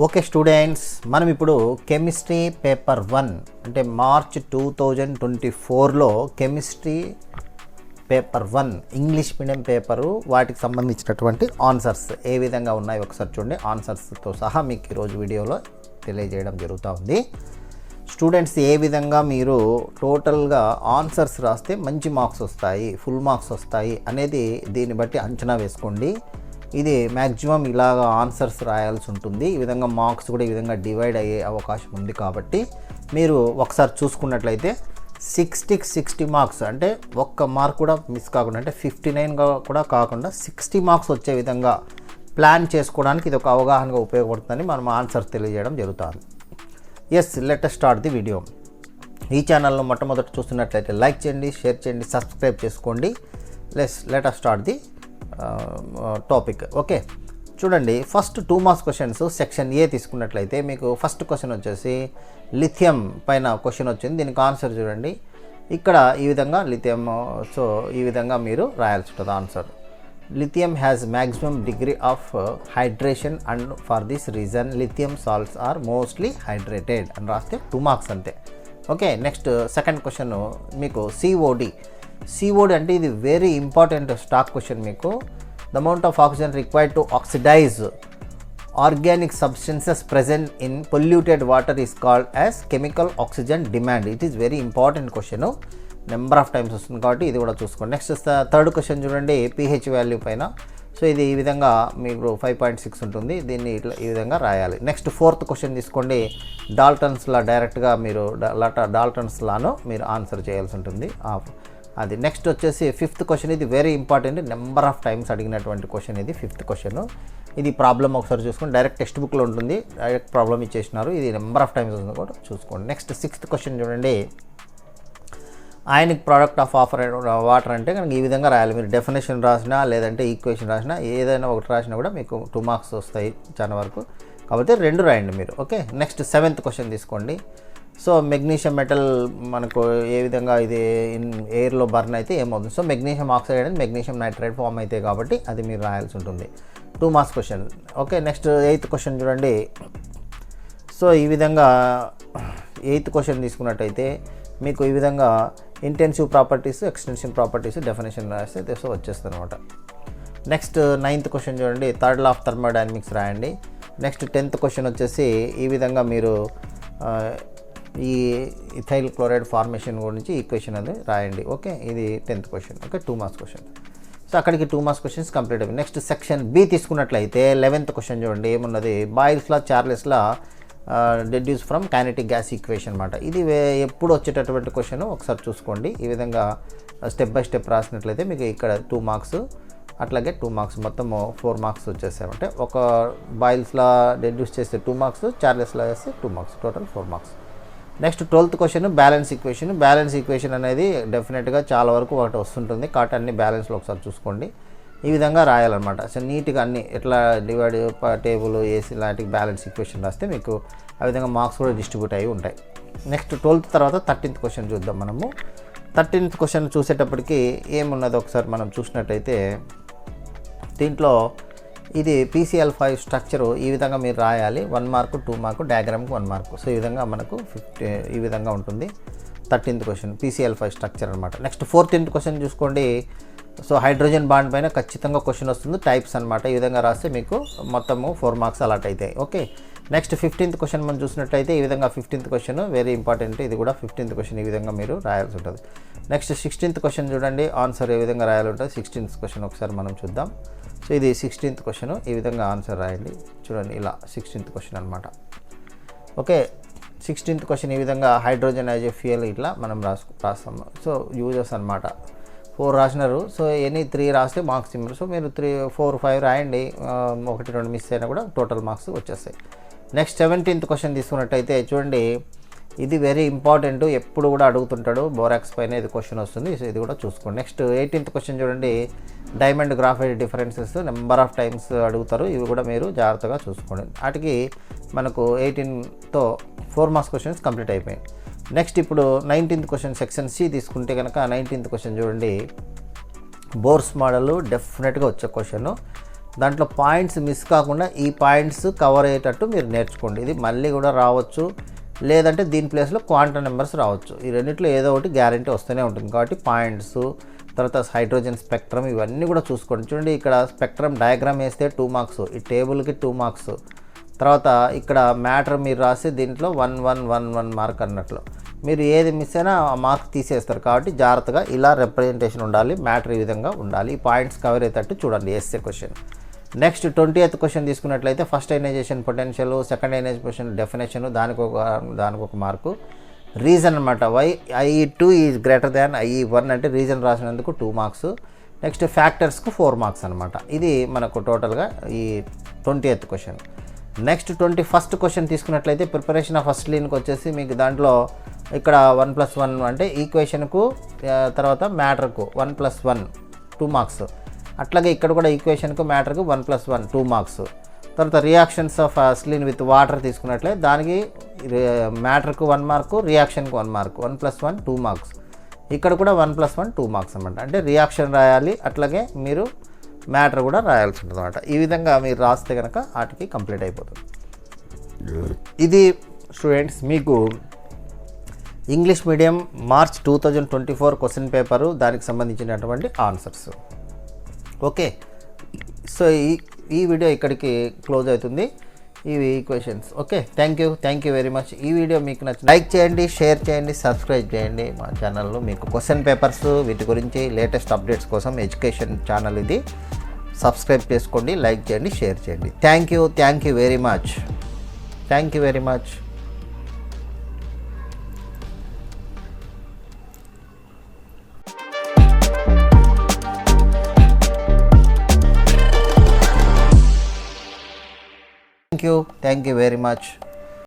Okay students, మనం ఇప్పుడు chemistry paper 1 అంటే మార్చ్ 2024లో chemistry paper 1 English medium paper వాటికి సంబంధించినటువంటి ఆన్సర్స్ ఏ విధంగా ఉన్నాయి ఒకసారి చూడండి. ఆన్సర్స్తో సహా మీకు ఈరోజు వీడియోలో తెలియజేయడం జరుగుతూ ఉంది. స్టూడెంట్స్ ఏ విధంగా మీరు టోటల్గా ఆన్సర్స్ రాస్తే మంచి మార్క్స్ వస్తాయి, ఫుల్ మార్క్స్ వస్తాయి అనేది దీన్ని బట్టి అంచనా వేసుకోండి. ఇది మ్యాక్సిమం ఇలాగ ఆన్సర్స్ రాయాల్సి ఉంటుంది. ఈ విధంగా మార్క్స్ కూడా ఈ విధంగా డివైడ్ అయ్యే అవకాశం ఉంది. కాబట్టి మీరు ఒకసారి చూసుకున్నట్లయితే 60కి 60 మార్క్స్ అంటే ఒక్క మార్క్ కూడా మిస్ కాకుండా, అంటే 59 కూడా కాకుండా 60 మార్క్స్ వచ్చే విధంగా ప్లాన్ చేసుకోవడానికి ఇది ఒక అవగాహనగా ఉపయోగపడుతుందని మనం ఆన్సర్స్ తెలియజేయడం జరుగుతుంది. Yes, let us start the video. ఈ ఛానల్ను మొట్టమొదటి చూస్తున్నట్లయితే లైక్ చేయండి, షేర్ చేయండి, సబ్స్క్రైబ్ చేసుకోండి. Let us start the topic. Okay, చూడండి, first 2 marks questions section A తీసుకున్నట్లయితే మీకు ఫస్ట్ క్వశ్చన్ వచ్చేసి లిథియం పైన క్వశ్చన్ వచ్చింది. దీనికి ఆన్సర్ చూడండి. ఇక్కడ ఈ విధంగా లిథియం, సో ఈ విధంగా మీరు రాయాల్సి ఉంటుంది answer. Lithium has maximum degree of hydration and for this reason lithium salts are mostly hydrated అని రాస్తే 2 మార్క్స్ అంతే. ఓకే, నెక్స్ట్ సెకండ్ క్వశ్చన్ మీకు సిఓడి అంటే ఇది వెరీ ఇంపార్టెంట్ స్టాక్ క్వశ్చన్. మీకు the amount of oxygen required to oxidise organic substances present in polluted water is called as chemical oxygen demand. It is very important question, number of times వస్తుంది కాబట్టి ఇది కూడా చూసుకోండి. Next third question చూడండి, pH value పైన. So ఇది ఈ విధంగా మీకు 5.6 ఉంటుంది. దీన్ని ఇట్లా ఈ విధంగా రాయాలి. నెక్స్ట్ ఫోర్త్ క్వశ్చన్ తీసుకోండి, డాల్టన్స్లా డైరెక్ట్గా మీరు డాల్టన్స్లాను మీరు ఆన్సర్ చేయాల్సి ఉంటుంది అది. నెక్స్ట్ వచ్చేసి ఫిఫ్త్ క్వశ్చన్, ఇది very important, number of times అడిగినటువంటి క్వశ్చన్ ఇది. ఫిఫ్త్ క్వశ్చన్ ఇది ప్రాబ్లం ఒకసారి చూసుకోండి. డైరెక్ట్ టెక్స్ట్ బుక్లో ఉంటుంది, డైరెక్ట్ ప్రాబ్లం ఇచ్చేసినారు. ఇది నెంబర్ ఆఫ్ టైమ్స్ వస్తుంది కూడా చూసుకోండి. నెక్స్ట్ సిక్స్త్ క్వశ్చన్ చూడండి, అయానిక్ ప్రోడక్ట్ ఆఫ్ వాటర్ అంటే కనుక ఈ విధంగా రాయాలి. మీరు డెఫినేషన్ రాసినా లేదంటే ఈక్వేషన్ రాసినా ఏదైనా ఒకటి రాసినా కూడా మీకు 2 మార్క్స్ వస్తాయి చాలా వరకు. కాబట్టి 2 రాయండి మీరు. ఓకే, నెక్స్ట్ సెవెంత్ క్వశ్చన్ తీసుకోండి. సో మెగ్నీషియం మెటల్ మనకు ఏ విధంగా ఇది ఎయిర్లో బర్న్ అయితే ఏమవుతుంది. సో మెగ్నీషియం ఆక్సైడ్ అనేది మెగ్నీషియం నైట్రేట్ ఫామ్ అయితే కాబట్టి అది మీరు రాయాల్సి ఉంటుంది. 2 marks question. Okay, next eighth question చూడండి. సో ఈ విధంగా ఎయిత్ క్వశ్చన్ తీసుకున్నట్టయితే మీకు ఈ విధంగా intensive properties, extension properties definition రాస్తే సో వచ్చేస్తుంది అనమాట. నెక్స్ట్ నైన్త్ క్వశ్చన్ చూడండి, థర్డ్ లా ఆఫ్ థర్మోడైనమిక్స్ రాయండి. నెక్స్ట్ 10th క్వశ్చన్ వచ్చేసి ఈ విధంగా మీరు ఈ ఇథైల్ క్లోరైడ్ ఫార్మేషన్ గురించి ఈక్వేషన్ అది రాయండి. ఓకే, ఇది 10th question. Okay, 2 marks question. So అక్కడికి 2 మార్క్స్ క్వశ్చన్స్ కంప్లీట్ అయిపోయి. నెక్స్ట్ సెక్షన్ బి తీసుకున్నట్లయితే 11th క్వశ్చన్ చూడండి, ఏమున్నది, Boyle's law Charles law deduce from kinetic gas equation అనమాట. ఇది ఎప్పుడు వచ్చేటటువంటి క్వశ్చన్ ఒకసారి చూసుకోండి. ఈ విధంగా స్టెప్ బై స్టెప్ రాసినట్లయితే మీకు ఇక్కడ 2 మార్క్స్, అట్లాగే 2 మార్క్స్, మొత్తం 4 మార్క్స్ వచ్చేసాయంటే ఒక బాయిల్స్లా డెడ్యూస్ చేస్తే 2 మార్క్స్, చార్లెస్లా చేస్తే 2 marks, total 4 marks. Next 12th question balance equation. Balance equation అనేది డెఫినెట్గా చాలా వరకు ఒకటి వస్తుంటుంది కాబట్టి అన్ని బ్యాలెన్స్లో ఒకసారి చూసుకోండి. ఈ విధంగా రాయాలన్నమాట. సో నీట్గా అన్ని ఎట్లా డివైడ్ టేబుల్ ఏసీ లాంటి బ్యాలెన్స్ ఈక్వేషన్ రాస్తే మీకు ఆ విధంగా మార్క్స్ కూడా డిస్ట్రిబ్యూట్ అయ్యి ఉంటాయి. నెక్స్ట్ 12th తర్వాత 13th క్వశ్చన్ చూద్దాం మనము. 13th క్వశ్చన్ చూసేటప్పటికి ఏమున్నదో ఒకసారి మనం చూసినట్టయితే దీంట్లో ఇది PCl5 స్ట్రక్చరు ఈ విధంగా మీరు రాయాలి. 1 మార్క్, 2 మార్క్, డయాగ్రామ్కి 1 మార్క్. సో ఈ విధంగా మనకు ఈ విధంగా ఉంటుంది 13th క్వశ్చన్, PCl5 స్ట్రక్చర్ అనమాట. నెక్స్ట్ 14th క్వశ్చన్ చూసుకోండి. సో హైడ్రోజన్ బాండ్ పైన ఖచ్చితంగా క్వశ్చన్ వస్తుంది, టైప్స్ అనమాట. ఈ విధంగా రాస్తే మీకు మొత్తము 4 మార్క్స్ అలాట్ అవుతాయి. ఓకే, నెక్స్ట్ 15th క్వశ్చన్ మనం చూసినట్టయితే ఈ విధంగా 15th క్వశ్చన్ వెరీ ఇంపార్టెంట్. ఇది కూడా 15th క్వశ్చన్ ఈ విధంగా మీరు రాయాల్సి ఉంటుంది. నెక్స్ట్ 16th క్వశ్చన్ చూడండి, ఆన్సర్ ఏ విధంగా రాయాలి ఉంటుంది. 16th క్వశ్చన్ ఒకసారి మనం చూద్దాం. సో ఇది 16th క్వశ్చన్, ఈ విధంగా ఆన్సర్ రాయండి. చూడండి ఇలా 16th క్వశ్చన్ అనమాట. ఓకే, 16th క్వశ్చన్ ఈ విధంగా హైడ్రోజన్ యాజ్ ఏ ఫ్యూయల్ ఇట్లా మనం రాస్తాము. సో యూజెస్ అనమాట. 4 రాసినారు. సో ఎనీ 3 రాస్తే మార్క్స్ ఇవ్వరు. సో మీరు 3, 4, 5 రాయండి. 1, 2 మిస్ అయినా కూడా టోటల్ మార్క్స్ వచ్చేస్తాయి. నెక్స్ట్ 17th క్వశ్చన్ తీసుకున్నట్టయితే చూడండి, ఇది వెరీ ఇంపార్టెంట్, ఎప్పుడు కూడా అడుగుతుంటాడు. బోరాక్స్ పైన ఇది క్వశ్చన్ వస్తుంది. సో ఇది కూడా చూసుకోండి. నెక్స్ట్ 18th క్వశ్చన్ చూడండి, diamond graphite differences number of times అడుగుతారు. ఇవి కూడా మీరు జాగ్రత్తగా చూసుకోండి. వాటికి మనకు 18తో 4 మార్క్స్ క్వశ్చన్స్ కంప్లీట్ అయిపోయాయి. నెక్స్ట్ ఇప్పుడు 19th క్వశ్చన్ సెక్షన్ సి తీసుకుంటే కనుక 19th క్వశ్చన్ చూడండి, బోర్స్ మోడల్ డెఫినెట్గా వచ్చే క్వశ్చన్. దాంట్లో పాయింట్స్ మిస్ కాకుండా ఈ పాయింట్స్ కవర్ అయ్యేటట్టు మీరు నేర్చుకోండి. ఇది మళ్ళీ కూడా రావచ్చు, లేదంటే దీని ప్లేస్లో క్వాంటమ్ నెంబర్స్ రావచ్చు. ఈ రెండిట్లో ఏదో ఒకటి గ్యారంటీ వస్తూనే ఉంటుంది. కాబట్టి పాయింట్స్, తర్వాత హైడ్రోజన్ స్పెక్ట్రమ్, ఇవన్నీ కూడా చూసుకోండి. చూడండి, ఇక్కడ స్పెక్ట్రమ్ డయాగ్రామ్ వేస్తే 2 మార్క్స్, ఈ టేబుల్కి 2 మార్క్స్, తర్వాత ఇక్కడ మ్యాటర్ మీరు రాసి దీంట్లో 1 1 1 1 మార్క్ అన్నట్లు. మీరు ఏది మిస్ అయినా ఆ మార్క్ తీసేస్తారు. కాబట్టి జాగ్రత్తగా ఇలా రిప్రజెంటేషన్ ఉండాలి, మ్యాటర్ ఈ విధంగా ఉండాలి. ఈ పాయింట్స్ కవర్ అయ్యేటట్టు చూడండి. SA question. Next 20th question తీసుకున్నట్లయితే first ionization potential, second ionization definition, దానికి ఒక మార్కు. రీజన్ అనమాట, why IE2 is greater than IE1 అంటే రీజన్ రాసినందుకు 2 మార్క్స్. నెక్స్ట్ ఫ్యాక్టర్స్కు 4 మార్క్స్ అనమాట. ఇది మనకు టోటల్గా ఈ 20th question. Next 21st question తీసుకున్నట్లయితే ప్రిపరేషన్ ఆఫ్ ఫస్ట్ లీన్కి వచ్చేసి మీకు దాంట్లో ఇక్కడ 1+1 అంటే ఈక్వేషన్కు, తర్వాత మ్యాటర్కు 1+1 2 మార్క్స్. అట్లాగే ఇక్కడ కూడా ఈక్వేషన్కు మ్యాటర్కు 1+1 2 మార్క్స్. తర్వాత రియాక్షన్స్ ఆఫ్ అస్లిన్ విత్ వాటర్ తీసుకున్నట్లయితే దానికి మ్యాటర్కు 1 మార్కు, రియాక్షన్కు 1 మార్కు, 1+1 2 మార్క్స్. ఇక్కడ కూడా 1+1 2 మార్క్స్ అనమాట. అంటే రియాక్షన్ రాయాలి, అట్లాగే మీరు మ్యాటర్ కూడా రాయాల్సి ఉంటుంది అనమాట. ఈ విధంగా మీరు రాస్తే కనుక వాటికి కంప్లీట్ అయిపోతుంది. ఇది స్టూడెంట్స్ మీకు English medium March 2024 question paper, దానికి సంబంధించినటువంటి ఆన్సర్స్. ఓకే, సో ఈ వీడియో ఇక్కడికి క్లోజ్ అవుతుంది, ఇవి questions. Okay, thank you very much. ఈ వీడియో మీకు నచ్చింది లైక్ చేయండి, షేర్ చేయండి, సబ్స్క్రైబ్ చేయండి మా ఛానల్లో. మీకు క్వశ్చన్ పేపర్స్ వీటి గురించి లేటెస్ట్ అప్డేట్స్ కోసం ఎడ్యుకేషన్ ఛానల్ ఇది. సబ్స్క్రైబ్ చేసుకోండి, లైక్ చేయండి, షేర్ చేయండి. Thank you very much. Thank you very much.